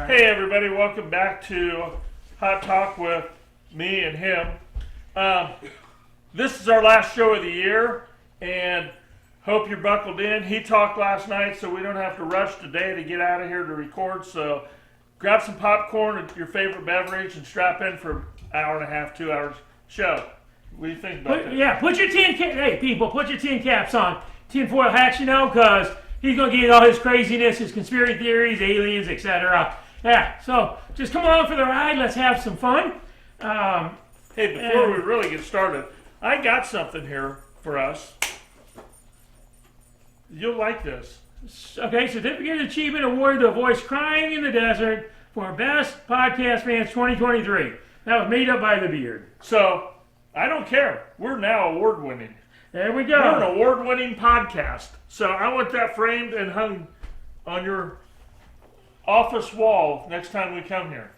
Brian. Hey everybody, welcome back to Hot Talk with me and him. This is our last show of the year, and hope you're buckled in. He talked last night, so we don't have to rush today to get out of here to record. So grab some popcorn and your favorite beverage and strap in for an hour and a half, 2 hours show. What do you think about that? Yeah, put your hey people, put your tin caps on. Tinfoil hats, because he's going to get all his craziness, his conspiracy theories, aliens, etc. Yeah, so just come along for the ride. Let's have some fun. Hey, before we really get started, I got something here for us. You'll like this. Okay, Certificate of Achievement Award to Voice Crying in the Desert for Best Podcast Fans 2023. That was made up by the Beard. So, I don't care. We're now award-winning. There we go. We're an award-winning podcast. So I want that framed and hung on your office wall next time we come here.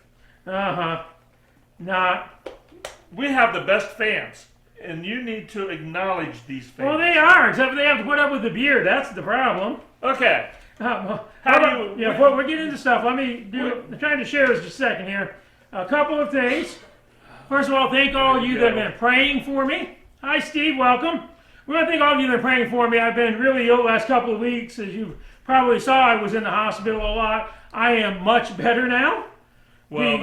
We have the best fans, and you need to acknowledge these fans. Well, they are, except for they have to put up with the Beard. That's the problem. Okay. Before we get into stuff, I'm trying to share this just a second here. A couple of things. First of all, thank all of you that have been praying for me. Hi, Steve. Welcome. We want to thank all of you that have been praying for me. I've been really ill the last couple of weeks. As you probably saw, I was in the hospital a lot. I am much better now. Well,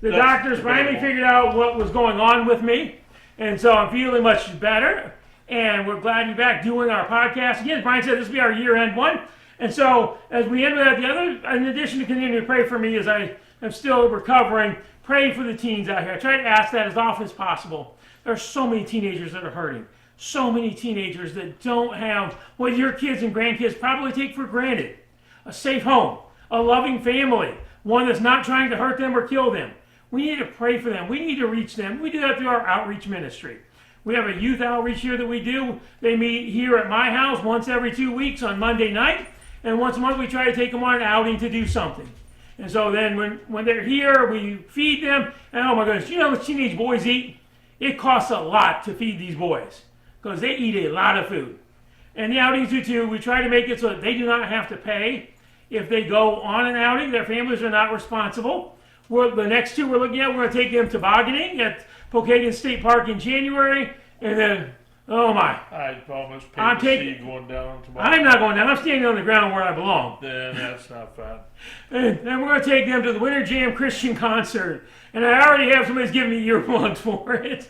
the doctors finally figured out what was going on with me. And so I'm feeling much better. And we're glad to be back doing our podcast. Again, as Brian said, this will be our year-end one. And so as we end with that, in addition to continuing to pray for me as I am still recovering, pray for the teens out here. I try to ask that as often as possible. There are so many teenagers that are hurting. So many teenagers that don't have what your kids and grandkids probably take for granted. A safe home, a loving family, one that's not trying to hurt them or kill them. We need to pray for them. We need to reach them. We do that through our outreach ministry. We have a youth outreach here that we do. They meet here at my house once every 2 weeks on Monday night. And once a month we try to take them on an outing to do something. And so then when they're here, we feed them. And oh my goodness, you know what teenage boys eat? It costs a lot to feed these boys, because they eat a lot of food. And the outings do too. We try to make it so that they do not have to pay. If they go on an outing, their families are not responsible. The next two we're looking at, we're going to take them tobogganing at Pokagon State Park in January. And then, oh my. I almost paid to see you going down on toboggan. I'm not going down. I'm standing on the ground where I belong. Then that's not fun. And then we're going to take them to the Winter Jam Christian concert. And I already have somebody's giving me earplugs for it.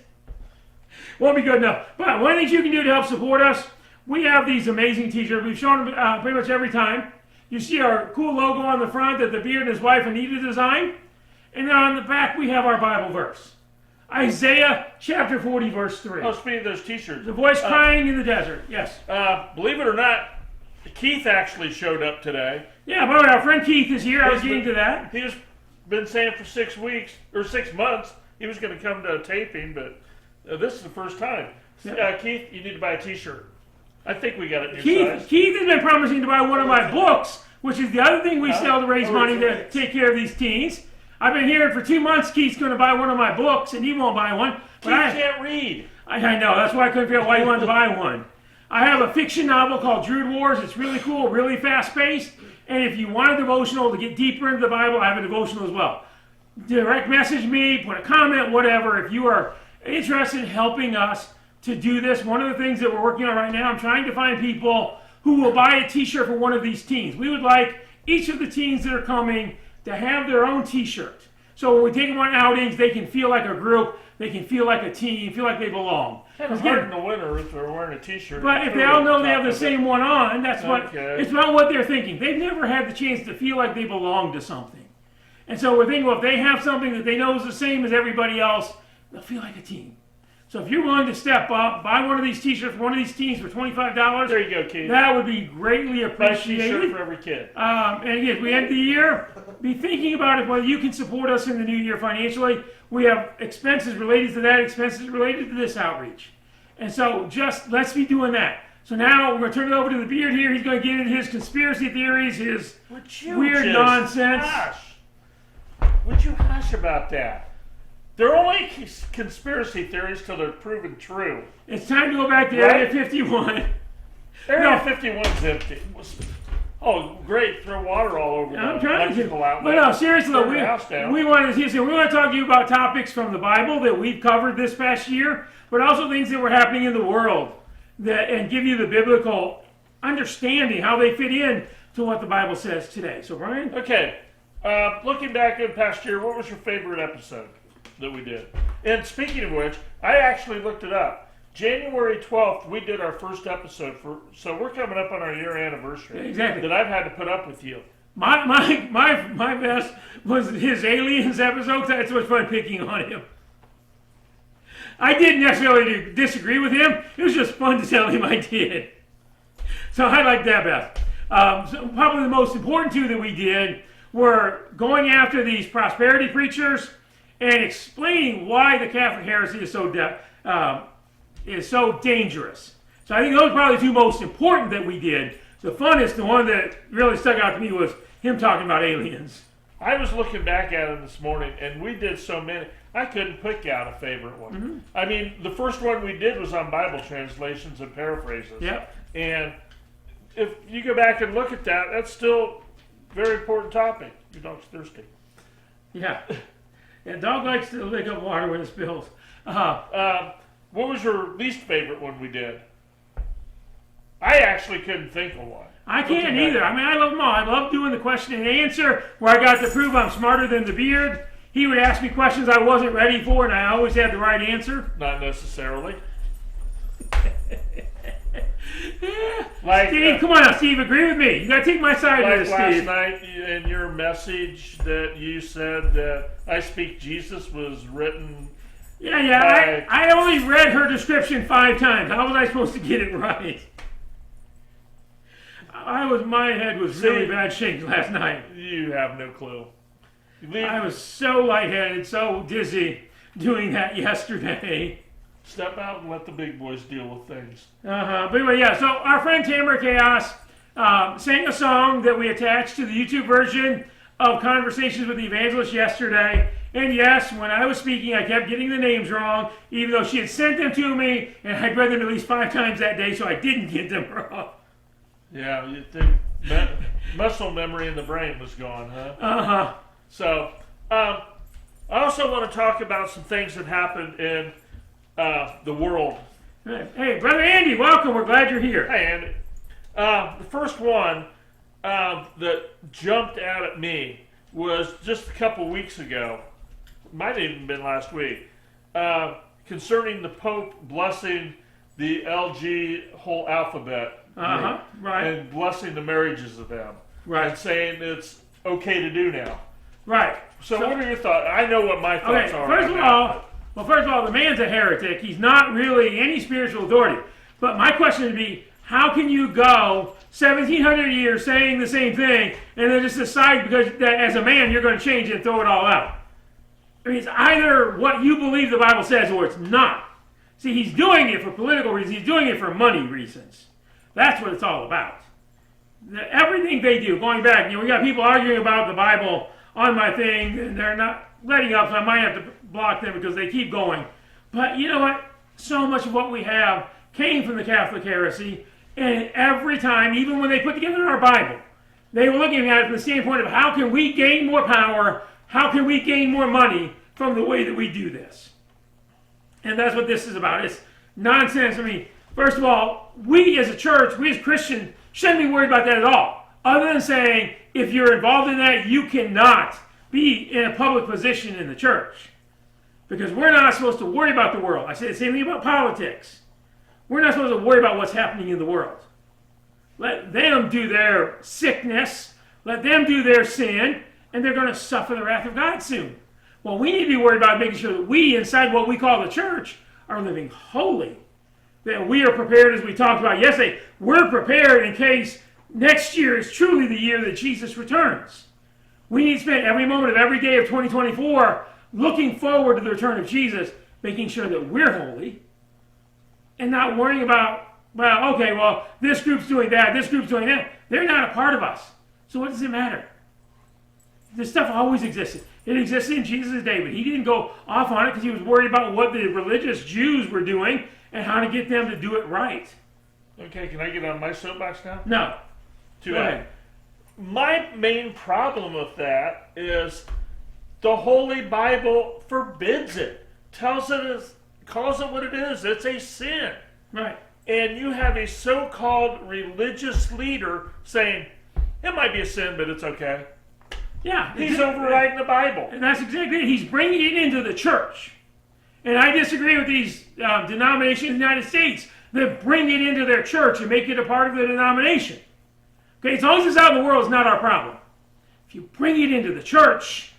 Won't be good enough. But one of the things you can do to help support us, we have these amazing t-shirts. We've shown them pretty much every time. You see our cool logo on the front that the Beard and his wife Anita designed. And then on the back we have our Bible verse. Isaiah chapter 40 verse 3. Oh, speaking of those t-shirts. The voice crying in the desert. Yes. Believe it or not, Keith actually showed up today. Yeah, but our friend Keith is here. I was getting to that. He's been saying for 6 weeks, or 6 months, he was going to come to a taping, but this is the first time. Yep. Keith, you need to buy a t-shirt. I think we got it new size. Keith has been promising to buy one of my books, which is the other thing we sell to raise money to take care of these teens. I've been hearing for 2 months Keith's going to buy one of my books, and he won't buy one. Keith can't read. I know, that's why I couldn't figure out why he wanted to buy one. I have a fiction novel called Druid Wars. It's really cool, really fast-paced. And if you want a devotional to get deeper into the Bible, I have a devotional as well. Direct message me, put a comment, whatever. If you are interested in helping us to do this, one of the things that we're working on right now, I'm trying to find people who will buy a t-shirt for one of these teens. We would like each of the teens that are coming to have their own t-shirt. So when we take them on outings, they can feel like a group, they can feel like a team, feel like they belong. It's hard in the winter if they're wearing a t-shirt. But if they all know they have the same one on, that's what, it's about what they're thinking. They've never had the chance to feel like they belong to something. And so we're thinking, well, if they have something that they know is the same as everybody else, they'll feel like a team. So if you're willing to step up, buy one of these t-shirts for one of these teams for $25. There you go, Keith. That would be greatly appreciated. Buy a t-shirt for every kid. And again, we end the year, be thinking about it, whether you can support us in the new year financially. We have expenses related to that, expenses related to this outreach. And so just let's be doing that. So now we're going to turn it over to the Beard here. He's going to get into his conspiracy theories, his weird nonsense. Would you hush about that? They're only conspiracy theories till they're proven true. It's time to go back to Area 51. Area 51's empty. Oh, great! Throw water all over I'm the trying to. electrical outlet. But no, seriously, Burn the house down. we want to talk to you about topics from the Bible that we've covered this past year, but also things that were happening in the world, and give you the biblical understanding, how they fit in to what the Bible says today. So, Brian? Okay. Looking back at the past year, what was your favorite episode that we did? And speaking of which, I actually looked it up. January 12th, we did our first episode, so we're coming up on our year anniversary. Exactly. That I've had to put up with you. My best was his aliens episode, 'cause I had so much fun picking on him. I didn't necessarily disagree with him. It was just fun to tell him I did. So I like that best. So probably the most important two that we did were going after these prosperity preachers and explaining why the Catholic heresy is so dangerous. So I think those are probably the two most important that we did. The funnest, the one that really stuck out to me, was him talking about aliens. I was looking back at it this morning, and we did so many. I couldn't pick out a favorite one. Mm-hmm. I mean, the first one we did was on Bible translations and paraphrases. Yep. And if you go back and look at that, that's still a very important topic. Your dog's thirsty. Yeah. Yeah, dog likes to lick up water when it spills. What was your least favorite one we did? I actually couldn't think of one. I can't either. I mean, I love them all. I love doing the question and answer where I got to prove I'm smarter than the Beard. He would ask me questions I wasn't ready for, and I always had the right answer. Not necessarily. Yeah. Like, Steve, come on now, Steve, agree with me. You got to take my side like of this, last Steve. night in your message that you said that I Speak Jesus was written. Yeah. I only read her description 5 times. How was I supposed to get it right? My head was really bad shape last night. You have no clue. I was so lightheaded, so dizzy doing that yesterday. Step out and let the big boys deal with things. But anyway, yeah, so our friend Tamara Chaos sang a song that we attached to the YouTube version of Conversations with the Evangelist yesterday. And yes, when I was speaking, I kept getting the names wrong, even though she had sent them to me, and I'd read them at least 5 times that day, so I didn't get them wrong. Yeah, you think muscle memory in the brain was gone, huh? So, I also want to talk about some things that happened in the world. Hey, Brother Andy, welcome. We're glad you're here. Hey, Andy. The first one that jumped out at me was just a couple weeks ago. Might have even been last week. Concerning the Pope blessing the LG whole alphabet. Right. And blessing the marriages of them. Right. And saying it's okay to do now. Right. So what are your thoughts? I know what my thoughts are. First of all, the man's a heretic. He's not really any spiritual authority. But my question would be, how can you go 1,700 years saying the same thing and then just decide because that as a man you're going to change it and throw it all out? I mean, it's either what you believe the Bible says or it's not. See, he's doing it for political reasons. He's doing it for money reasons. That's what it's all about. Everything they do, going back, we got people arguing about the Bible on my thing, and they're not letting up, so I might have to block them because they keep going. But you know what? So much of what we have came from the Catholic heresy, and every time, even when they put together our Bible, they were looking at it from the standpoint of how can we gain more power, how can we gain more money from the way that we do this. And that's what this is about. It's nonsense. I mean, first of all, we as a church, we as Christians, shouldn't be worried about that at all. Other than saying, if you're involved in that, you cannot be in a public position in the church. Because we're not supposed to worry about the world. I say the same thing about politics. We're not supposed to worry about what's happening in the world. Let them do their sickness, let them do their sin, and they're going to suffer the wrath of God soon. Well, we need to be worried about making sure that we, inside what we call the church, are living holy. That we are prepared, as we talked about yesterday, we're prepared in case next year is truly the year that Jesus returns. We need to spend every moment of every day of 2024 looking forward to the return of Jesus, making sure that we're holy, and not worrying about, this group's doing that, this group's doing that. They're not a part of us. So what does it matter? This stuff always existed. It existed in Jesus' day, but he didn't go off on it because he was worried about what the religious Jews were doing and how to get them to do it right. Okay, can I get on my soapbox now? No. Too bad. my main problem with that is the Holy Bible forbids it. Calls it what it is. It's a sin. Right. And you have a so-called religious leader saying, it might be a sin, but it's okay. Yeah. He's overriding the Bible. And that's exactly it. He's bringing it into the church. And I disagree with these denominations in the United States that bring it into their church and make it a part of the denomination. Okay, as long as it's out in the world, it's not our problem. If you bring it into the church,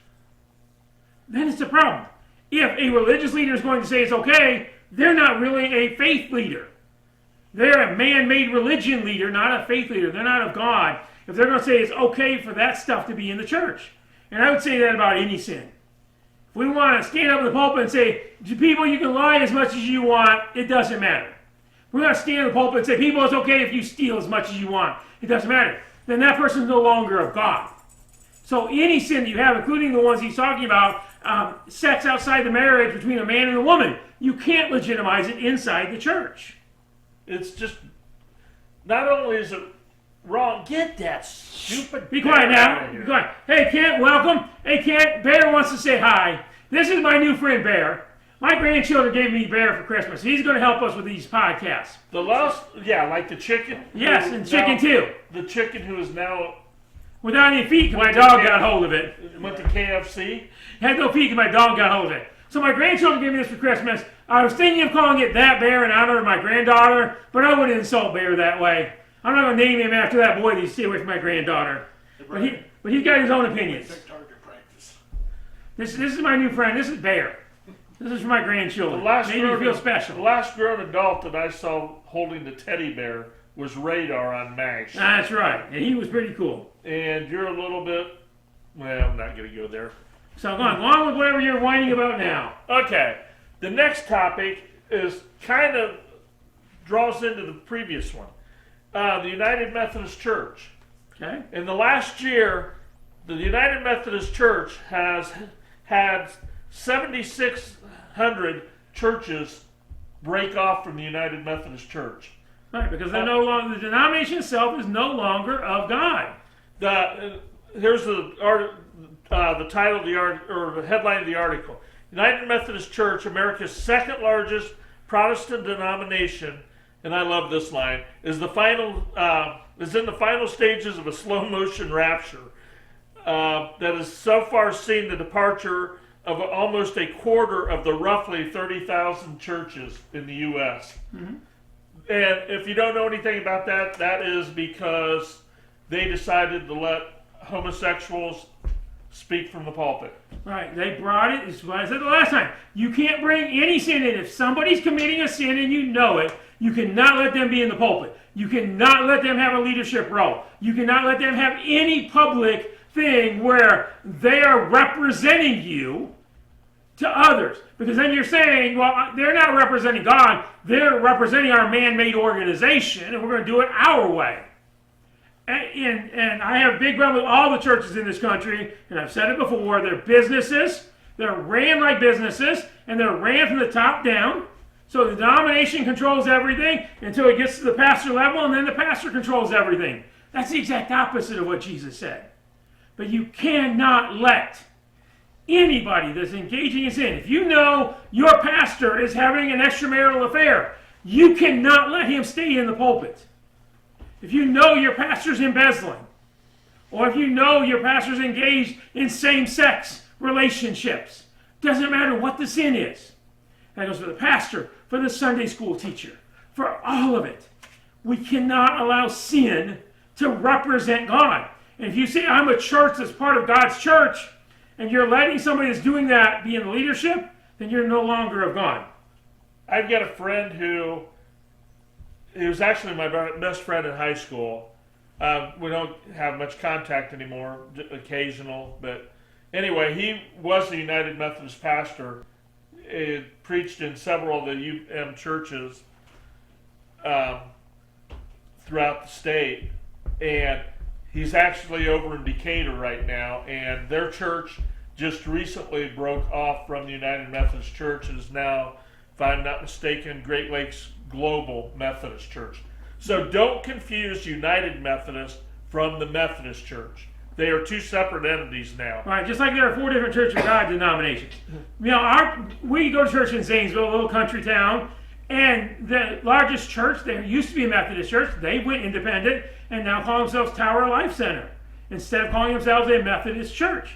then it's a problem. If a religious leader is going to say it's okay, they're not really a faith leader. They're a man-made religion leader, not a faith leader. They're not of God. If they're going to say it's okay for that stuff to be in the church. And I would say that about any sin. If we want to stand up in the pulpit and say, people, you can lie as much as you want, it doesn't matter. If we're going to stand in the pulpit and say, people, it's okay if you steal as much as you want, it doesn't matter. Then that person's no longer of God. So any sin that you have, including the ones he's talking about, sex outside the marriage between a man and a woman, you can't legitimize it inside the church. It's just, not only is it wrong, get that stupid Be quiet bear out of now. here. Be quiet. Hey, Kent, welcome. Hey, Kent, Bear wants to say hi. This is my new friend, Bear. My grandchildren gave me Bear for Christmas. He's going to help us with these podcasts. The last, yeah, like the chicken. Yes, and chicken too. The chicken who is now Without any feet, because my dog got hold of it. went to KFC. Had no feet, because my dog got hold of it. So my grandchildren gave me this for Christmas. I was thinking of calling it That Bear in honor of my granddaughter, but I wouldn't insult Bear that way. I'm not going to name him after that boy that you stay away from my granddaughter. But he's got his own opinions. This is my new friend. This is Bear. This is for my grandchildren. Made me feel special. The last grown adult that I saw holding the teddy bear was Radar on MASH. That's right. And he was pretty cool. And you're a little bit, well, I'm not going to go there. So go on with whatever you're whining about now. Okay. The next topic is kind of draws into the previous one. The United Methodist Church. Okay. In the last year, the United Methodist Church has had 7,600 churches break off from the United Methodist Church. Right, because they're no longer, the denomination itself is no longer of God. Here's the title of the or the headline of the article. United Methodist Church, America's second largest Protestant denomination, and I love this line, is in the final stages of a slow motion rapture that has so far seen the departure of almost a quarter of the roughly 30,000 churches in the U.S. Mm-hmm. And if you don't know anything about that, that is because they decided to let homosexuals speak from the pulpit. Right, they brought it, it's what I said the last time. You can't bring any sin in. If somebody's committing a sin and you know it, you cannot let them be in the pulpit. You cannot let them have a leadership role. You cannot let them have any public thing where they are representing you to others. Because then you're saying, well, they're not representing God, they're representing our man-made organization, and we're going to do it our way. And I have a big problem with all the churches in this country, and I've said it before, they're businesses, they're ran like businesses, and they're ran from the top down. So the denomination controls everything until it gets to the pastor level, and then the pastor controls everything. That's the exact opposite of what Jesus said. But you cannot let anybody that's engaging in sin, if you know your pastor is having an extramarital affair, you cannot let him stay in the pulpit. If you know your pastor's embezzling, or if you know your pastor's engaged in same-sex relationships, doesn't matter what the sin is. That goes for the pastor, for the Sunday school teacher, for all of it. We cannot allow sin to represent God. And if you say, I'm a church that's part of God's church, and you're letting somebody that's doing that be in the leadership, then you're no longer of God. I've got a friend who he was actually my best friend in high school. We don't have much contact anymore, occasional. But anyway, he was a United Methodist pastor. He preached in several of the UM churches throughout the state. And he's actually over in Decatur right now. And their church just recently broke off from the United Methodist Church and is now, if I'm not mistaken, Great Lakes Global Methodist Church. So don't confuse United Methodist from the Methodist Church. They are two separate entities now. Right, just like there are 4 different Church of God denominations. We go to church in Zanesville, a little country town, and the largest church there used to be a Methodist church. They went independent and now call themselves Tower Life Center instead of calling themselves a Methodist church.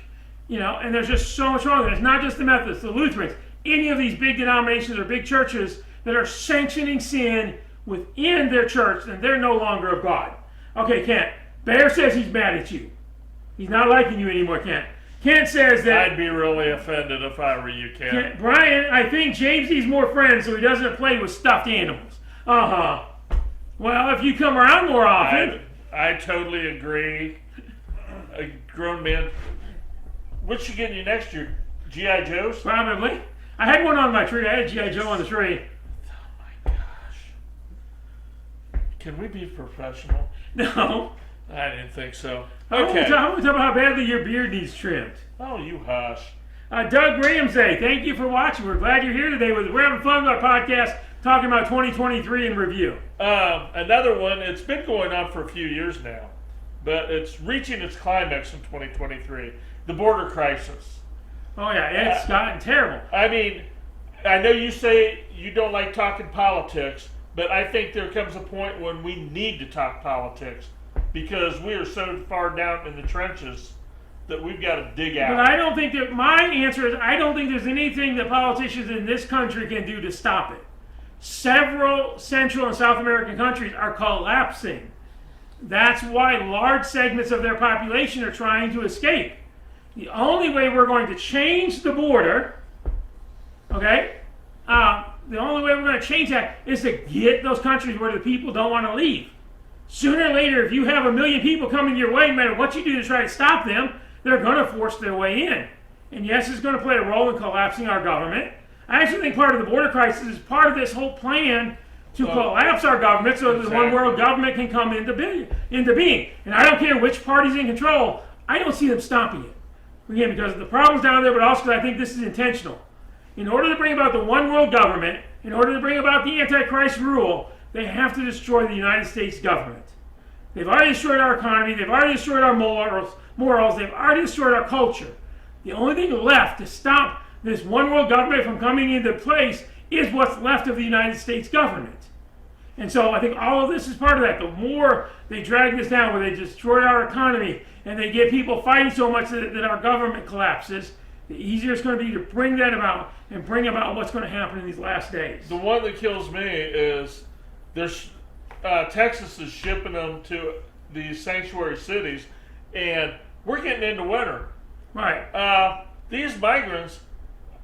And there's just so much wrong with it. It's not just the Methodists, the Lutherans, any of these big denominations or big churches that are sanctioning sin within their church, and they're no longer of God. Okay, Kent, Bear says he's mad at you. He's not liking you anymore, Kent. Kent says that... I'd be really offended if I were you, Kent. Brian, I think James needs more friends so he doesn't play with stuffed animals. Uh-huh. Well, if you come around more often... I totally agree. A grown man... What you getting you next year? G.I. Joes? Probably. I had one on my tree. I had G.I. Joe on the tree. Oh my gosh. Can we be professional? No. I didn't think so. Okay. I want to talk about how badly your beard needs trimmed. Oh, you hush. Doug Ramsey, thank you for watching. We're glad you're here today. We're having fun with our podcast, talking about 2023 in review. Another one, it's been going on for a few years now, but it's reaching its climax in 2023. The border crisis. Oh, yeah, it's gotten terrible. I mean, I know you say you don't like talking politics, but I think there comes a point when we need to talk politics because we are so far down in the trenches that we've got to dig out. But I don't think that, my answer is, I don't think there's anything that politicians in this country can do to stop it. Several Central and South American countries are collapsing. That's why large segments of their population are trying to escape. The only way we're going to change the border, okay, the only way we're going to change that is to get those countries where the people don't want to leave. Sooner or later, if you have 1 million people coming your way, no matter what you do to try to stop them, they're going to force their way in. And yes, it's going to play a role in collapsing our government. I actually think part of the border crisis is part of this whole plan to collapse our government so that the one world government can come into being. And I don't care which party's in control, I don't see them stopping it. Again, because of the problems down there, but also because I think this is intentional. In order to bring about the one world government, in order to bring about the Antichrist rule, they have to destroy the United States government. They've already destroyed our economy, they've already destroyed our morals, they've already destroyed our culture. The only thing left to stop this one world government from coming into place is what's left of the United States government. And so I think all of this is part of that. The more they drag this down, where they destroy our economy, and they get people fighting so much that our government collapses, the easier it's going to be to bring that about and bring about what's going to happen in these last days. The one that kills me is Texas is shipping them to these sanctuary cities, and we're getting into winter. Right. These migrants,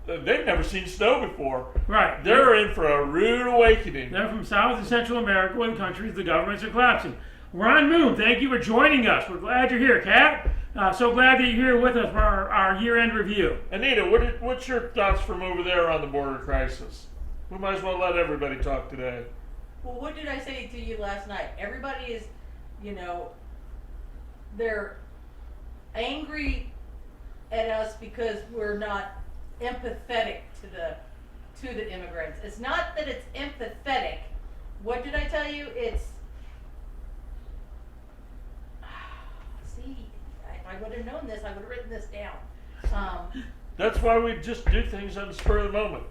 they've never seen snow before. Right. They're in for a rude awakening. They're from South and Central America, where the countries, the governments are collapsing. Ron Moon, thank you for joining us. We're glad you're here, Kat. So glad that you're here with us for our year-end review. Anita, what's your thoughts from over there on the border crisis? We might as well let everybody talk today. Well, what did I say to you last night? Everybody is, they're angry at us because we're not empathetic to the immigrants. It's not that it's empathetic. What did I tell you? It's if I would have known this, I would have written this down. That's why we just do things on the spur of the moment.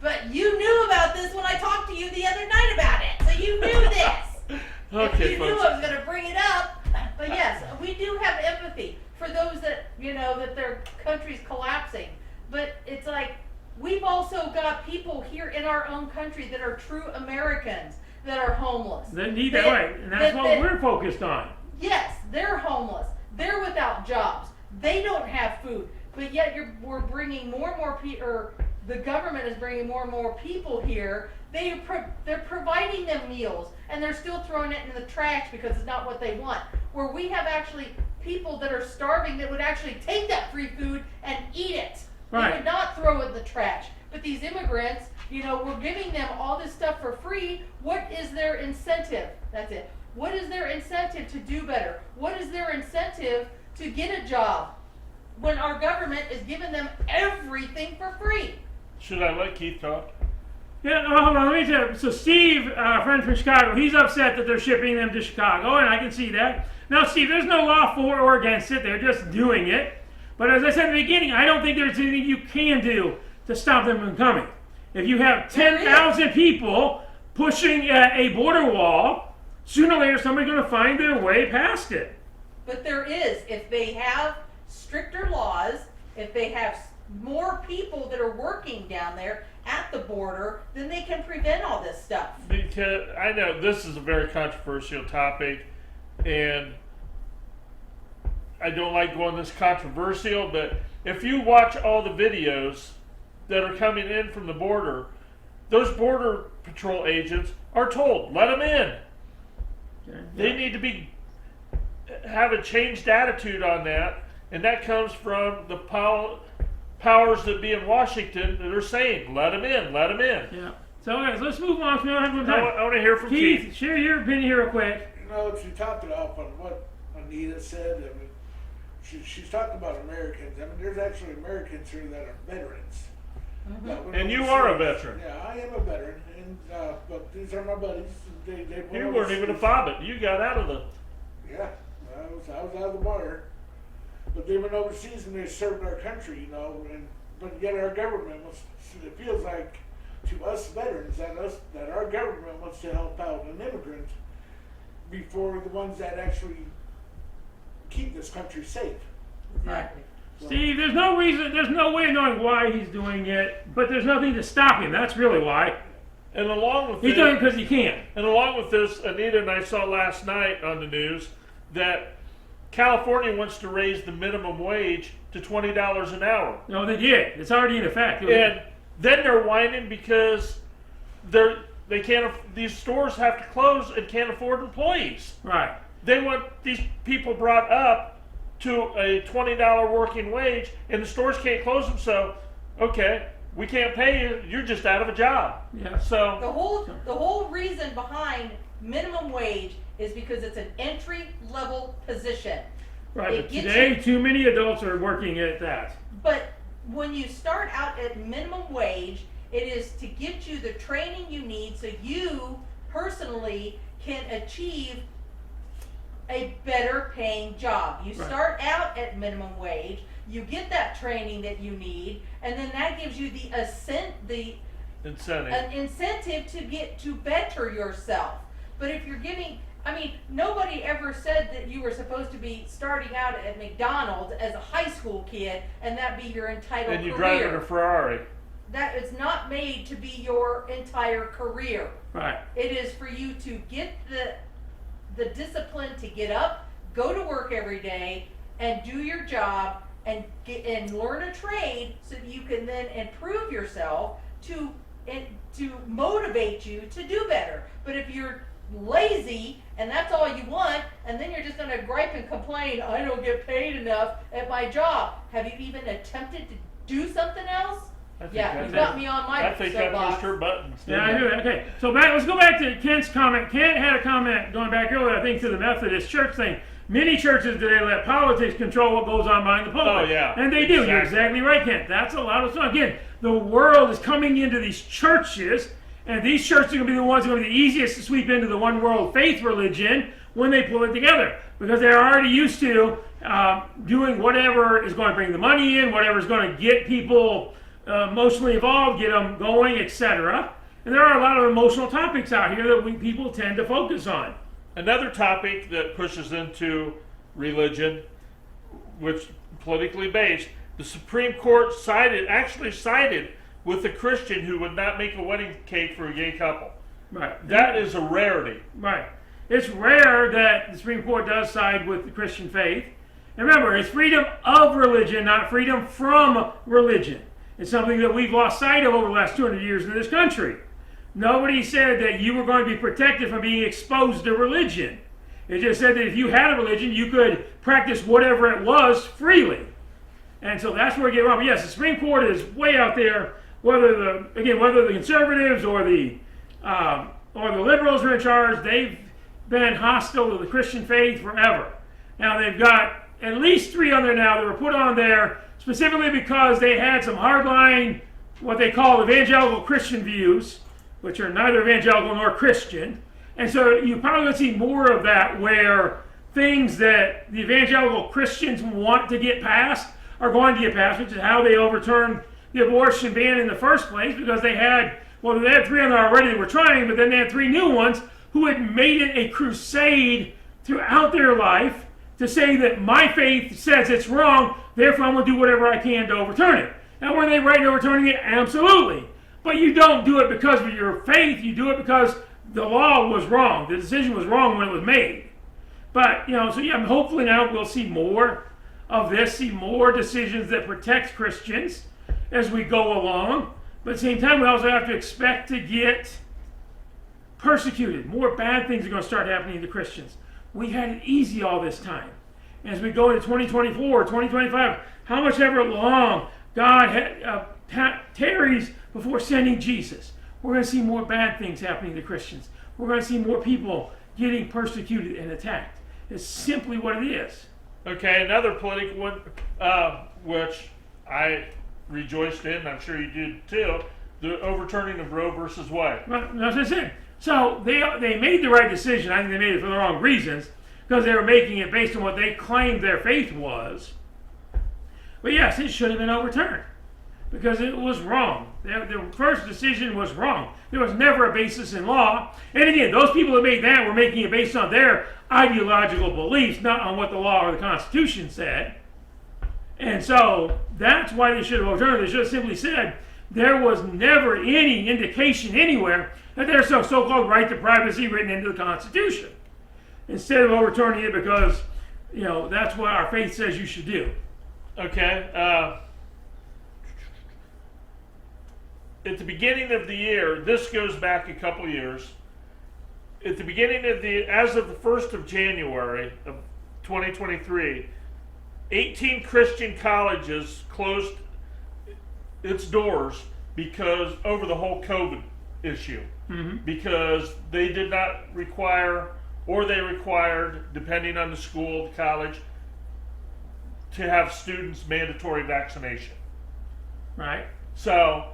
But you knew about this when I talked to you the other night about it, so you knew this. Okay, you knew I was going to bring it up. But yes, we do have empathy for those that, that their country's collapsing. But it's like, we've also got people here in our own country that are true Americans that are homeless. They need that, right, and that's what we're focused on. Yes, they're homeless. They're without jobs. They don't have food. But yet we're bringing more and more people, or the government is bringing more and more people here. They're providing them meals, and they're still throwing it in the trash because it's not what they want. Where we have actually people that are starving that would actually take that free food and eat it. Right. They would not throw it in the trash. But these immigrants, we're giving them all this stuff for free. What is their incentive? That's it. What is their incentive to do better? What is their incentive to get a job when our government is giving them everything for free? Should I let Keith talk? Yeah, hold on, let me tell you. So Steve, a friend from Chicago, he's upset that they're shipping them to Chicago, and I can see that. Now, Steve, there's no law for or against it. They're just doing it. But as I said in the beginning, I don't think there's anything you can do to stop them from coming. If you have 10,000 people pushing a border wall, sooner or later somebody's going to find their way past it. But there is, if they have stricter laws, if they have more people that are working down there at the border, then they can prevent all this stuff. Because I know this is a very controversial topic, and I don't like going this controversial, but if you watch all the videos that are coming in from the border, those border patrol agents are told, let them in. Okay. They need to have a changed attitude on that, and that comes from the powers that be in Washington that are saying, let them in, let them in. Yeah. So, guys, let's move on. We don't have time. I want to hear from Keith. Share your opinion here real quick. You know, if you top it off on what Anita said, I mean, she's talking about Americans. I mean, there's actually Americans here that are veterans. Mm-hmm. And you are a veteran. Yeah, I am a veteran, and but these are my buddies. They You weren't even a fobbit. You got out of the... Yeah, I was out of the water. But they went overseas and they served our country, you know. But yet our government it feels like to us veterans that our government wants to help out an immigrant before the ones that actually keep this country safe. Exactly. Steve, there's no way of knowing why he's doing it, but there's nothing to stop him. That's really why. And along with He's doing it because he can. And along with this, Anita and I saw last night on the news that California wants to raise the minimum wage to $20 an hour. No, they did. It's already in effect. And then they're whining because they can't. These stores have to close and can't afford employees. Right. They want these people brought up to a $20 working wage, and the stores can't close them. So, okay, we can't pay you. You're just out of a job. Yeah. So The whole reason behind minimum wage is because it's an entry level position. Right. It But gets today, you- too many adults are working at that. But when you start out at minimum wage, it is to get you the training you need so you personally can achieve a better paying job. You Right. start out at minimum wage, you get that training that you need, and then that gives you the incentive. an incentive to better yourself. But if you're giving, I mean, nobody ever said that you were supposed to be starting out at McDonald's as a high school kid and that be your entitled And you career. drive in a Ferrari. That is not made to be your entire career. Right. It is for you to get the discipline to get up, go to work every day, and do your job and learn a trade so that you can then improve yourself to motivate you to do better. But if you're lazy and that's all you want, and then you're just going to gripe and complain, I don't get paid enough at my job. Have you even attempted to do something else? Yeah, you got me on my I think I soapbox. pushed her buttons. Yeah, I didn't do. Okay, so let's go back to Kent's comment. Kent had a comment going back earlier, I think, to the Methodist church thing. Many churches today let politics control what goes on behind the pulpit. Oh, yeah. And they do. You're exactly right, Kent. That's a lot of stuff. Again, the world is coming into these churches, and these churches are going to be the ones who are going to be the easiest to sweep into the one world faith religion when they pull it together. Because they're already used to doing whatever is going to bring the money in, whatever is going to get people emotionally involved, get them going, etc. And there are a lot of emotional topics out here that people tend to focus on. Another topic that pushes into religion, which politically based, the Supreme Court actually sided with a Christian who would not make a wedding cake for a gay couple. Right. That is a rarity. Right. It's rare that the Supreme Court does side with the Christian faith. And remember, it's freedom of religion, not freedom from religion. It's something that we've lost sight of over the last 200 years in this country. Nobody said that you were going to be protected from being exposed to religion. It just said that if you had a religion, you could practice whatever it was freely. And so that's where we get wrong. But yes, the Supreme Court is way out there. Whether the conservatives or the liberals are in charge, they've been hostile to the Christian faith forever. Now they've got at least 3 on there now that were put on there specifically because they had some hardline, what they call evangelical Christian views, which are neither evangelical nor Christian. And so you're probably going to see more of that, where things that the evangelical Christians want to get passed are going to get passed, which is how they overturned the abortion ban in the first place, because they had 3 on there already that were trying, but then they had 3 new ones who had made it a crusade throughout their life to say that my faith says it's wrong, therefore I'm going to do whatever I can to overturn it. Now, were they right in overturning it? Absolutely. But you don't do it because of your faith, you do it because the law was wrong. The decision was wrong when it was made. But, hopefully now we'll see more of this, see more decisions that protect Christians as we go along. But at the same time, we also have to expect to get persecuted. More bad things are going to start happening to Christians. We had it easy all this time. As we go into 2024, 2025, how much ever long God tarries before sending Jesus, we're going to see more bad things happening to Christians. We're going to see more people getting persecuted and attacked. It's simply what it is. Okay, another political one, which I rejoiced in, I'm sure you did too, the overturning of Roe versus Wade. Well, that's what I said. So they made the right decision. I think they made it for the wrong reasons, because they were making it based on what they claimed their faith was. But yes, it should have been overturned, because it was wrong. The first decision was wrong. There was never a basis in law. And again, those people that made that were making it based on their ideological beliefs, not on what the law or the Constitution said. And so that's why they should have overturned it. They should have simply said there was never any indication anywhere that there's a so-called right to privacy written into the Constitution, instead of overturning it because, that's what our faith says you should do. Okay. At the beginning of the year, this goes back a couple years. At the beginning of as of the 1st of January of 2023, 18 Christian colleges closed its doors because over the whole COVID issue. Mm-hmm. Because they did not require, or they required, depending on the school, the college, to have students mandatory vaccination. Right. So,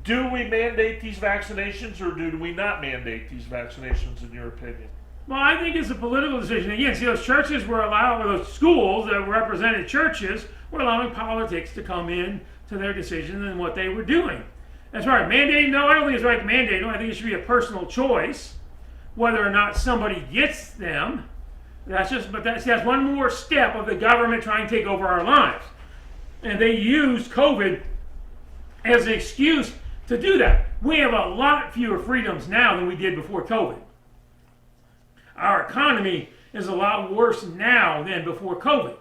do we mandate these vaccinations, or do we not mandate these vaccinations, in your opinion? Well, I think it's a political decision. Again, see, those churches were allowing, those schools that represented churches were allowing politics to come in to their decisions and what they were doing. That's right. Mandating, no, I don't think it's right to mandate. No, I think it should be a personal choice whether or not somebody gets them. That's one more step of the government trying to take over our lives. And they used COVID as an excuse to do that. We have a lot fewer freedoms now than we did before COVID. Our economy is a lot worse now than before COVID.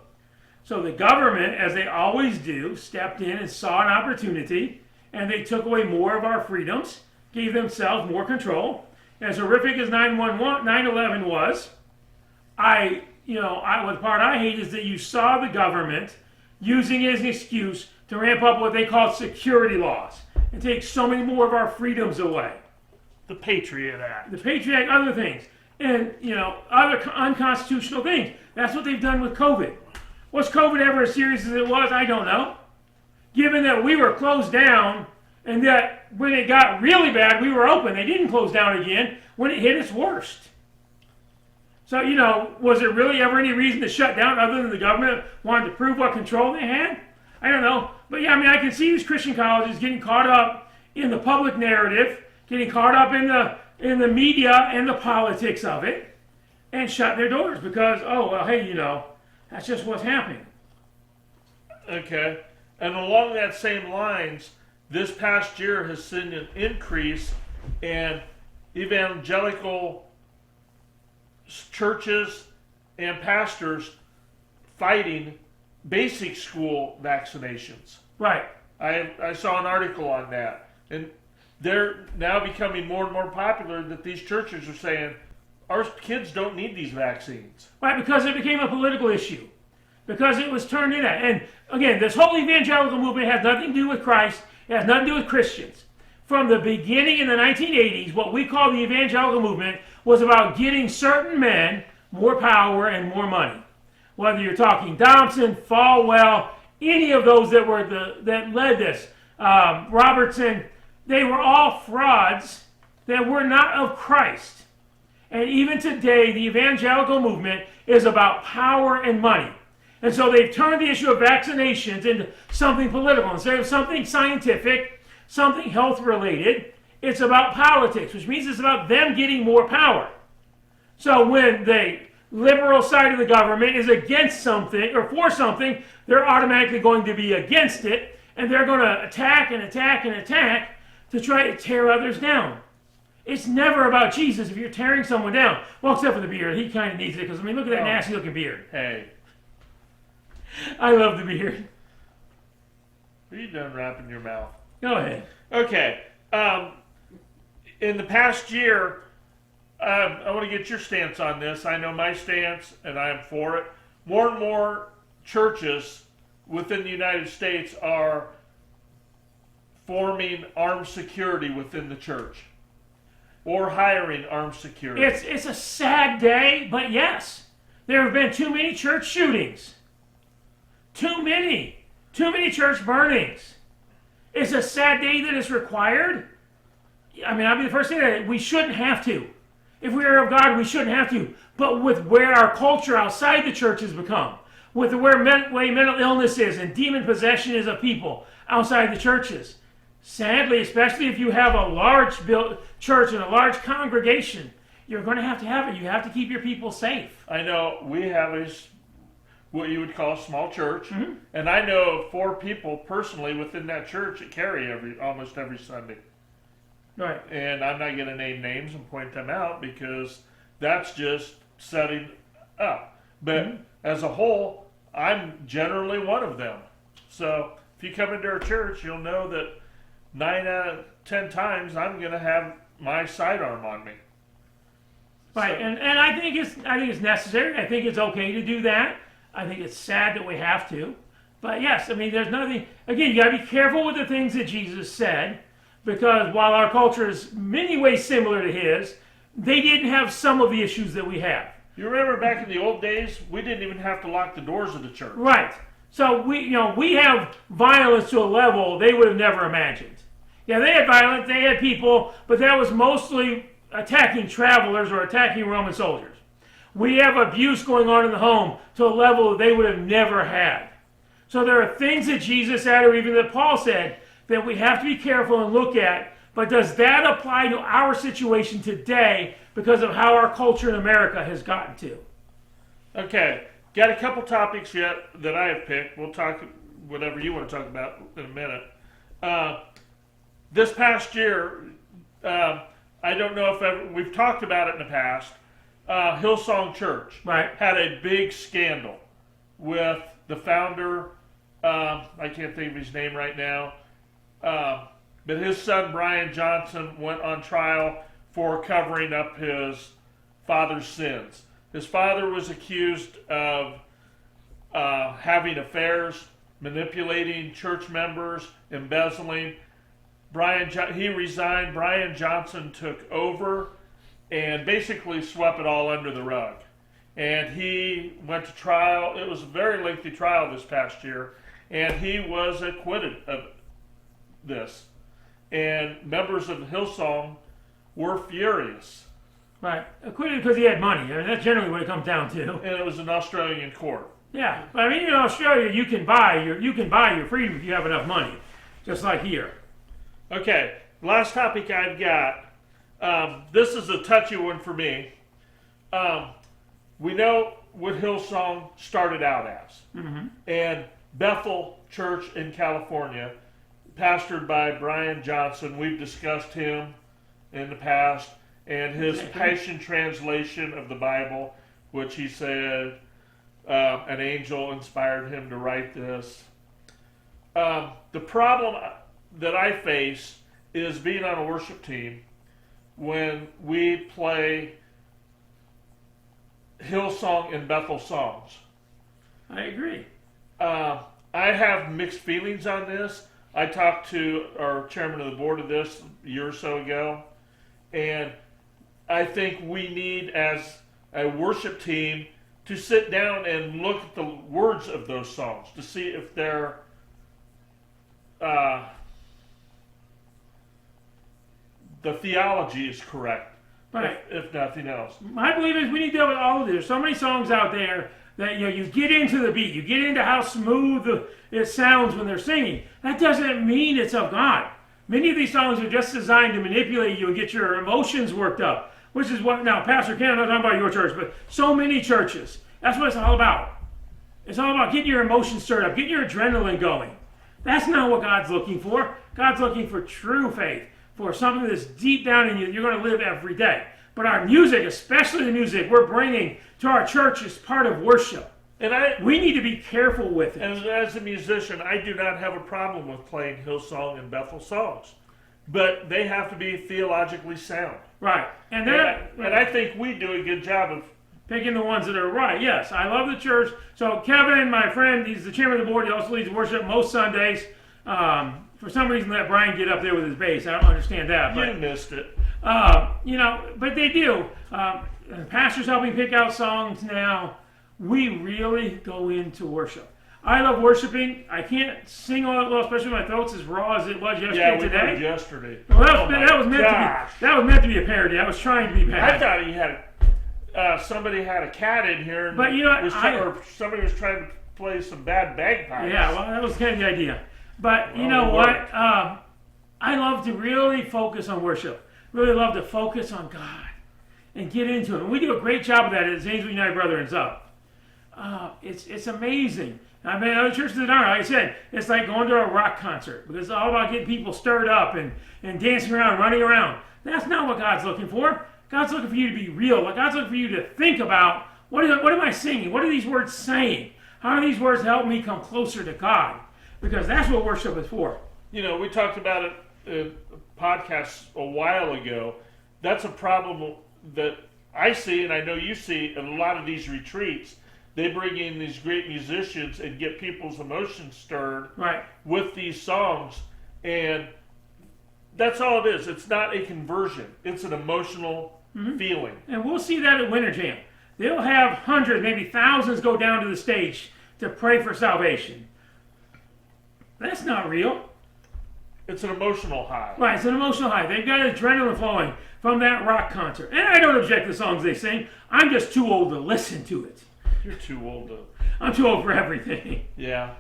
So the government, as they always do, stepped in and saw an opportunity, and they took away more of our freedoms, gave themselves more control. As horrific as 9/11 was, the part I hate is that you saw the government using it as an excuse to ramp up what they call security laws and take so many more of our freedoms away. The Patriot Act. The Patriot Act, other things. And, other unconstitutional things. That's what they've done with COVID. Was COVID ever as serious as it was? I don't know. Given that we were closed down, and that when it got really bad, we were open. They didn't close down again when it hit its worst. So, was there really ever any reason to shut down other than the government wanted to prove what control they had? I don't know. But yeah, I can see these Christian colleges getting caught up in the public narrative, getting caught up in the media and the politics of it, and shut their doors because, that's just what's happening. Okay. And along that same lines, this past year has seen an increase in evangelical churches and pastors fighting basic school vaccinations. Right. I saw an article on that. And they're now becoming more and more popular that these churches are saying, our kids don't need these vaccines. Right, because it became a political issue. Because it was turned into that. And again, this whole evangelical movement has nothing to do with Christ. It has nothing to do with Christians. From the beginning in the 1980s, what we call the evangelical movement was about getting certain men more power and more money. Whether you're talking Thompson, Falwell, any of those that led this, Robertson, They were all frauds that were not of Christ. And even today, the evangelical movement is about power and money. And so they've turned the issue of vaccinations into something political. Instead of something scientific, something health-related, it's about politics, which means it's about them getting more power. So when the liberal side of the government is against something or for something, they're automatically going to be against it, and they're going to attack and attack and attack to try to tear others down. It's never about Jesus if you're tearing someone down. Well, except for the beard. He kind of needs it because, I mean, look at that nasty-looking beard. Hey. I love the beard. Are you done wrapping your mouth? Go ahead. Okay. In the past year, I want to get your stance on this. I know my stance, and I am for it. More and more churches within the United States are forming armed security within the church or hiring armed security. It's a sad day, but yes, there have been too many church shootings. Too many church burnings. It's a sad day that it's required. I mean, I'll be the first to say that we shouldn't have to. If we are of God, we shouldn't have to. But with where our culture outside the church has become, with the way mental illness is and demon possession is of people outside the churches, sadly, especially if you have a large church and a large congregation, you're going to have it. You have to keep your people safe. I know we have what you would call a small church, Mm-hmm. and I know of 4 people personally within that church that carry almost every Sunday. Right. And I'm not going to name names and point them out because that's just setting up. But as a whole, I'm generally one of them. So if you come into our church, you'll know that 9 out of 10 times I'm going to have my sidearm on me. Right, So, and I think it's necessary. I think it's okay to do that. I think it's sad that we have to. But yes, I mean, there's nothing. Again, you got to be careful with the things that Jesus said, because while our culture is many ways similar to his, they didn't have some of the issues that we have. you remember back in the old days, we didn't even have to lock the doors of the church. Right. So we have violence to a level they would have never imagined. Yeah, they had violence, they had people, but that was mostly attacking travelers or attacking Roman soldiers. We have abuse going on in the home to a level that they would have never had. So there are things that Jesus said, or even that Paul said, that we have to be careful and look at, but does that apply to our situation today because of how our culture in America has gotten to? Okay, got a couple topics yet that I have picked. We'll talk whatever you want to talk about in a minute. This past year, I don't know if we've talked about it in the past. Hillsong Church had a big scandal with the founder. I can't think of his name right now. But his son, Brian Johnson, went on trial for covering up his father's sins. His father was accused of having affairs, manipulating church members, embezzling. He resigned. Brian Johnson took over and basically swept it all under the rug. And he went to trial. It was a very lengthy trial this past year, and he was acquitted of this. And members of Hillsong were furious. Right. Acquitted because he had money. I mean, that's generally what it comes down to. And it was an Australian court. Yeah. But I mean, in Australia, you can buy your freedom if you have enough money, just like here. Okay, last topic I've got. This is a touchy one for me. We know what Hillsong started out as. Mm-hmm. And Bethel Church in California, pastored by Brian Johnson. We've discussed him in the past and his Passion Translation of the Bible, which he said an angel inspired him to write this. The problem that I face is being on a worship team when we play Hillsong and Bethel songs. I agree. I have mixed feelings on this. I talked to our chairman of the board of this a year or so ago, and I think we need, as a worship team, to sit down and look at the words of those songs to see if they're the theology is correct, Right. if nothing else. My belief is we need to deal with all of this. There's so many songs out there that you get into the beat, you get into how smooth it sounds when they're singing. That doesn't mean it's of God. Many of these songs are just designed to manipulate you and get your emotions worked up, which is what, now, Pastor Ken, I'm not talking about your church, but so many churches, that's what it's all about. It's all about getting your emotions stirred up, getting your adrenaline going. That's not what God's looking for. God's looking for true faith, for something that's deep down in you that you're going to live every day. But our music, especially the music we're bringing to our church, is part of worship. And We need to be careful with it. and as a musician, I do not have a problem with playing Hillsong and Bethel songs, but they have to be theologically sound. Right. And I think we do a good job of picking the ones that are right. Yes, I love the church. So Kevin, my friend, he's the chairman of the board. He also leads worship most Sundays. For some reason, let Brian get up there with his bass. I don't understand that. You But, missed it. but they do. Pastors help me pick out songs now. We really go into worship. I love worshiping. I can't sing all that well, especially when my throat's as raw as it was yesterday. Yeah, we today. did yesterday. Well, that Oh was my meant gosh. to be. That was meant to be a parody. I was trying to be bad. I thought he had somebody had a cat in here, and But you know what, or somebody was trying to play some bad bagpipes. Yeah, well, that was kind of the idea. But you Well, know it what? worked. I love to really focus on worship. Really love to focus on God and get into it. And we do a great job of that at Zanesville United Brethren up. It's amazing. I've been in other churches that aren't. Like I said, it's like going to a rock concert because it's all about getting people stirred up and dancing around, running around. That's not what God's looking for. God's looking for you to be real. God's looking for you to think about, what am I singing? What are these words saying? How do these words help me come closer to God? Because that's what worship is for. You know, we talked about it in a podcast a while ago. That's a problem that I see, and I know you see in a lot of these retreats. They bring in these great musicians and get people's emotions stirred Right. with these songs, and that's all it is. It's not a conversion. It's an emotional feeling. And we'll see that at Winter Jam. They'll have hundreds, maybe thousands go down to the stage to pray for salvation. That's not real. It's an emotional high. Right, it's an emotional high. They've got adrenaline flowing from that rock concert. And I don't object to the songs they sing. I'm just too old to listen to it. You're too old to... I'm too old for everything. Yeah.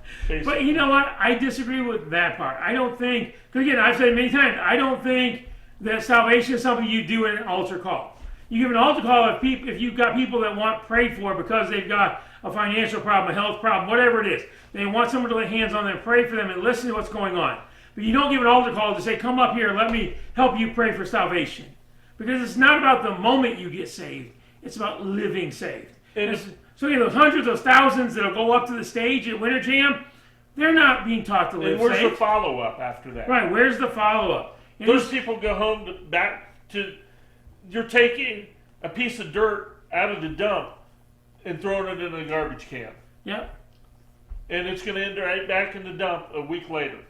But you know what? I disagree with that part. I don't think, because again, I've said it many times, I don't think that salvation is something you do at an altar call. You give an altar call if you've got people that want prayed for because they've got a financial problem, a health problem, whatever it is. They want someone to lay hands on them, pray for them, and listen to what's going on. But you don't give an altar call to say, come up here, let me help you pray for salvation. Because it's not about the moment you get saved. It's about living saved. So those hundreds, those thousands that'll go up to the stage at Winter Jam, they're not being taught to live And where's saved. the follow-up after that? Right, where's the follow-up? Those people go home back to... You're taking a piece of dirt out of the dump and throwing it in a garbage can. Yep. And it's going to end right back in the dump a week later.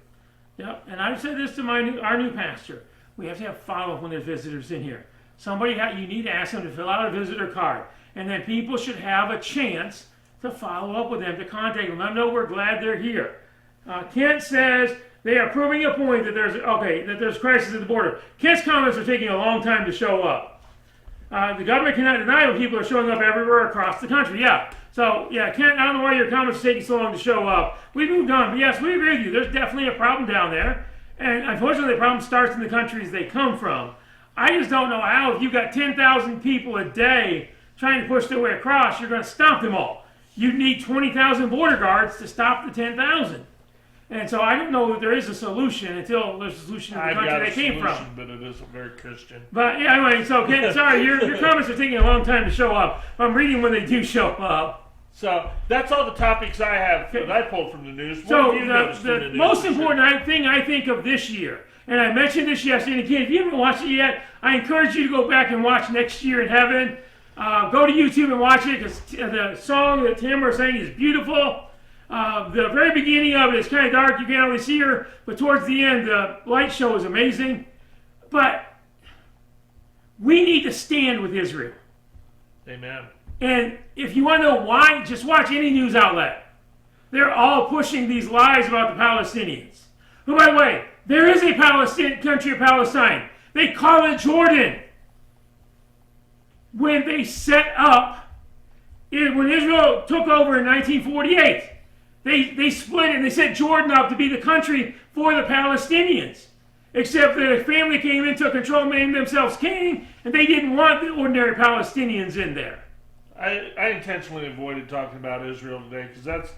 Yep. And I've said this to our new pastor. We have to have follow-up when there's visitors in here. You need to ask them to fill out a visitor card. And then people should have a chance to follow up with them, to contact them. Let them know we're glad they're here. Kent says they are proving a point that there's crisis at the border. Kent's comments are taking a long time to show up. The government cannot deny when people are showing up everywhere across the country. Yeah. So, yeah, Kent, I don't know why your comments are taking so long to show up. We've moved on. But yes, we agree with you. There's definitely a problem down there. And unfortunately, the problem starts in the countries they come from. I just don't know how, if you've got 10,000 people a day trying to push their way across, you're going to stop them all. You need 20,000 border guards to stop the 10,000. And so I don't know that there is a solution until there's a solution in the country they came from. But it isn't very Christian. But yeah, anyway, so Ken, sorry, your comments are taking a long time to show up. I'm reading when they do show up. So that's all the topics I have that I pulled from the news. What So have you noticed in the the news most this year? important thing I think of this year, and I mentioned this yesterday, and again, if you haven't watched it yet, I encourage you to go back and watch Next Year in Heaven. Go to YouTube and watch it, because the song that Tamara sang is beautiful. The very beginning of it is kind of dark, you can't really see her, but towards the end, the light show is amazing. But we need to stand with Israel. Amen. And if you want to know why, just watch any news outlet. They're all pushing these lies about the Palestinians. Who, by the way, there is a country of Palestine. They call it Jordan. When they set up, when Israel took over in 1948, they split it and they set Jordan up to be the country for the Palestinians. Except that a family came in, took control, named themselves king, and they didn't want the ordinary Palestinians in there. I intentionally avoided talking about Israel today because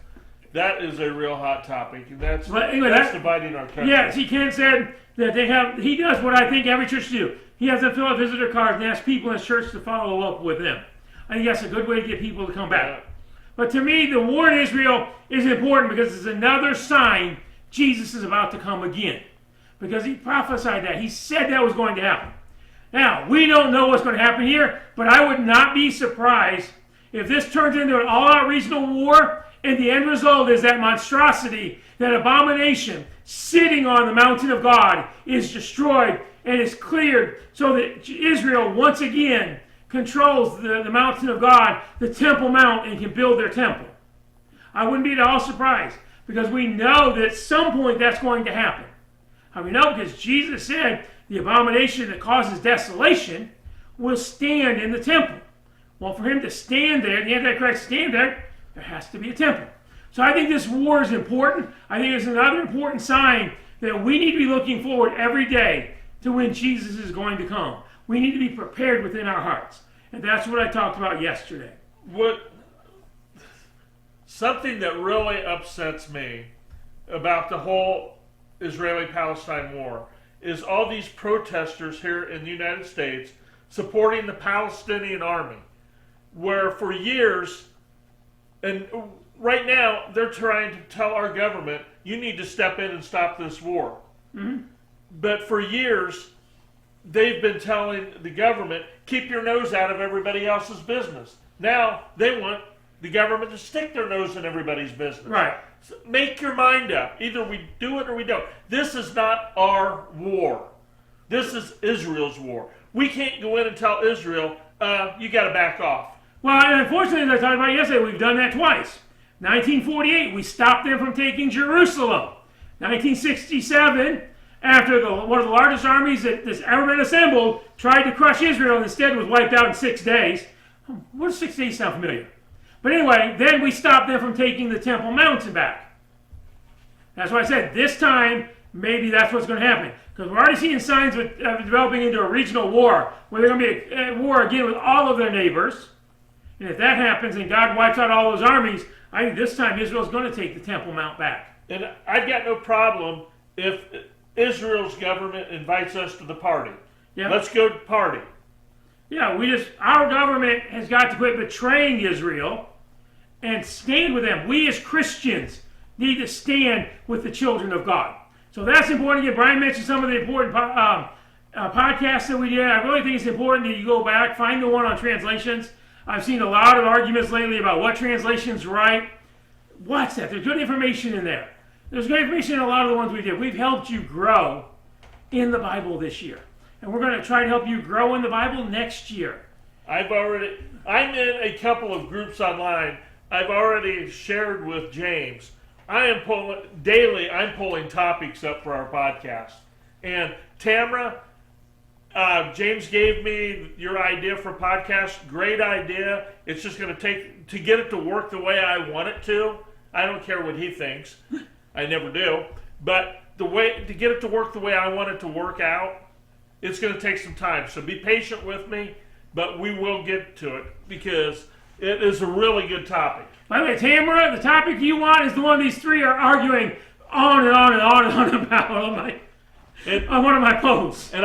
that is a real hot topic, and that's dividing our country. Yeah, see, Ken said that he does what I think every church should do. He has them fill out visitor cards and ask people in his church to follow up with them. I think that's a good way to get people to come back. Yeah. But to me, the war in Israel is important because it's another sign Jesus is about to come again. Because he prophesied that. He said that was going to happen. Now, we don't know what's going to happen here, but I would not be surprised if this turns into an all-out regional war, and the end result is that monstrosity, that abomination, sitting on the mountain of God, is destroyed and is cleared so that Israel, once again, controls the mountain of God, the Temple Mount, and can build their temple. I wouldn't be at all surprised, because we know that at some point that's going to happen. How we know? Because Jesus said the abomination that causes desolation will stand in the temple. Well, for him to stand there, the Antichrist to stand there, there has to be a temple. So I think this war is important. I think it's another important sign that we need to be looking forward every day to when Jesus is going to come. We need to be prepared within our hearts. And that's what I talked about yesterday. Something that really upsets me about the whole Israeli-Palestine war is all these protesters here in the United States supporting the Palestinian army, where for years, and right now, they're trying to tell our government, you need to step in and stop this war. Mm-hmm. But for years, they've been telling the government, keep your nose out of everybody else's business. Now, they want the government to stick their nose in everybody's business. Right. So make your mind up. Either we do it or we don't. This is not our war. This is Israel's war. We can't go in and tell Israel, you got to back off. Well, and unfortunately, as I talked about yesterday, we've done that twice. 1948, we stopped them from taking Jerusalem. 1967, after one of the largest armies that's ever been assembled tried to crush Israel and instead was wiped out in 6 days. What does 6 days sound familiar? But anyway, then we stopped them from taking the Temple Mountain back. That's why I said this time, maybe that's what's going to happen. Because we're already seeing signs of developing into a regional war, where there's going to be a war again with all of their neighbors. And if that happens and God wipes out all those armies, I think this time Israel's going to take the Temple Mount back. And I've got no problem if Israel's government invites us to the party. Yeah. Let's go to the party. Yeah, our government has got to quit betraying Israel and stand with them. We as Christians need to stand with the children of God. So that's important. Again, Brian mentioned some of the important podcasts that we did. I really think it's important that you go back, find the one on translations. I've seen a lot of arguments lately about what translation's right. Watch that. There's good information in there. There's good information in a lot of the ones we did. We've helped you grow in the Bible this year. And we're going to try to help you grow in the Bible next year. I'm in a couple of groups online. I've already shared with James. I'm pulling topics up for our podcast. And Tamara, James gave me your idea for podcast. Great idea. It's just going to take to get it to work the way I want it to. I don't care what he thinks. I never do. But the way to get it to work the way I want it to work out, it's going to take some time. So be patient with me, but we will get to it because it is a really good topic. By the way, Tamara, the topic you want is the one these three are arguing on and on and on and on about on one of my posts. And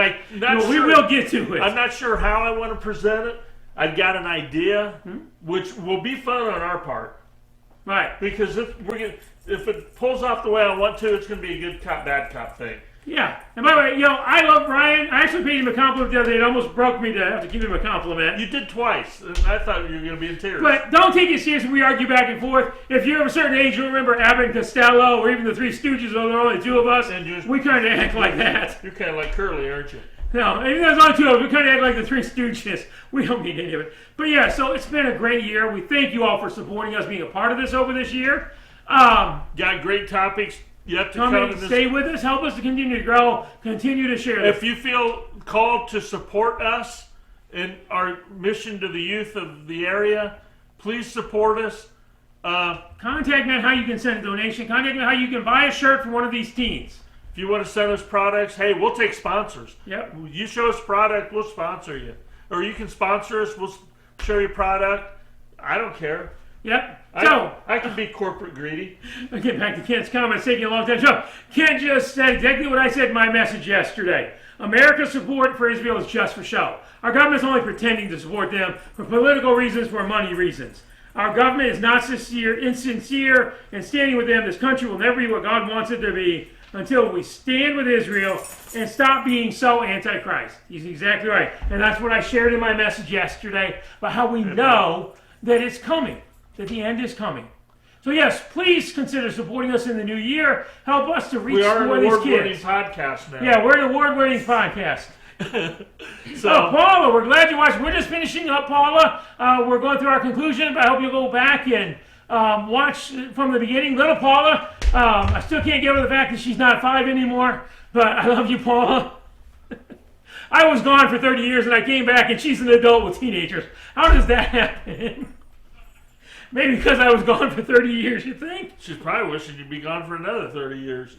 we will get to it. I'm not sure how I want to present it. I've got an idea, which will be fun on our part. Right. Because if it pulls off the way I want to, it's going to be a good cop, bad cop thing. Yeah. And by the way, I love Brian. I actually paid him a compliment the other day. It almost broke me to have to give him a compliment. You did twice, and I thought you were going to be in tears. But don't take it seriously when we argue back and forth. If you're of a certain age, you'll remember Abbott and Costello, or even the Three Stooges, though there are only two of us. And we kind of act like that. You're kind of like Curly, aren't you? No, even though there's only two of us, we kind of act like the Three Stooges. We don't need any of it. But yeah, so it's been a great year. We thank you all for supporting us, being a part of this over this year. Got great topics. yet to Come come. and in this- stay with us. Help us to continue to grow. Continue to share this. If you feel called to support us in our mission to the youth of the area, please support us. Contact me on how you can send a donation. Contact me on how you can buy a shirt from one of these teens. If you want to send us products, hey, we'll take sponsors. Yep. You show us product, we'll sponsor you. Or you can sponsor us, we'll show you product. I don't care. Yep. So, I can be corporate greedy. I'll get back to Kent's comments, taking a long time. So, Kent just said exactly what I said in my message yesterday. America's support for Israel is just for show. Our government's only pretending to support them for political reasons, for money reasons. Our government is not insincere in standing with them. This country will never be what God wants it to be until we stand with Israel and stop being so anti-Christ. He's exactly right. And that's what I shared in my message yesterday about how we know that it's coming, that the end is coming. So yes, please consider supporting us in the new year. Help us to reach We are more an of these award-winning kids. podcast now. Yeah, we're an award-winning podcast. So, Paula, we're glad you watched. We're just finishing up, Paula. We're going through our conclusion, but I hope you'll go back and watch from the beginning. Little Paula, I still can't get over the fact that she's not 5 anymore, but I love you, Paula. I was gone for 30 years and I came back and she's an adult with teenagers. How does that happen? Maybe because I was gone for 30 years, you think? she's probably wishing you'd be gone for another 30 years.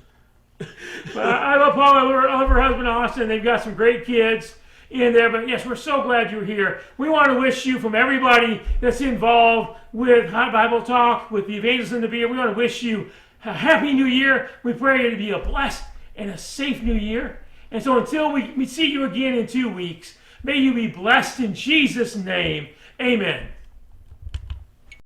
But I love Paula. I love her husband, Austin. They've got some great kids in there. But yes, we're so glad you're here. We want to wish you, from everybody that's involved with Hot Bible Talk, with the Evangelist and the Beard, we want to wish you a happy new year. We pray it to be a blessed and a safe new year. And so until we see you again in 2 weeks, may you be blessed in Jesus' name. Amen.